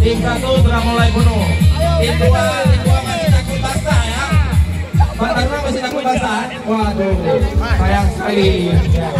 Tim 1 sudah mulai bunuh. Tim 2 masih takut basah ya. Pak Taruna masih takut basah. Waduh, sayang sekali. Ya.